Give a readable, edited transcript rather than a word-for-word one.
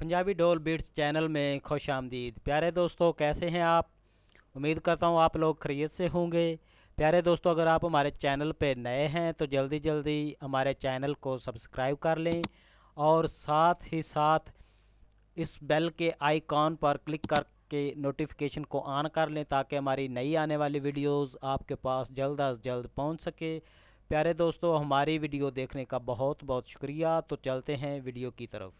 पंजाबी ढोल beats channel में खुश आमदीद। प्यारे दोस्तों, कैसे हैं आप? उम्मीद करता हूँ आप लोग खैरियत से होंगे। प्यारे दोस्तों, अगर आप हमारे चैनल पे नए हैं तो जल्दी जल्दी हमारे चैनल को सब्सक्राइब कर लें और साथ ही साथ इस बेल के आइकॉन पर क्लिक करके नोटिफिकेशन को ऑन कर लें ताकि हमारी नई आने वाली वीडियोस आपके पास जल्द अज जल्द पहुंच सके। प्यारे दोस्तों, हमारी वीडियो देखने का बहुत बहुत शुक्रिया। तो चलते हैं वीडियो की तरफ।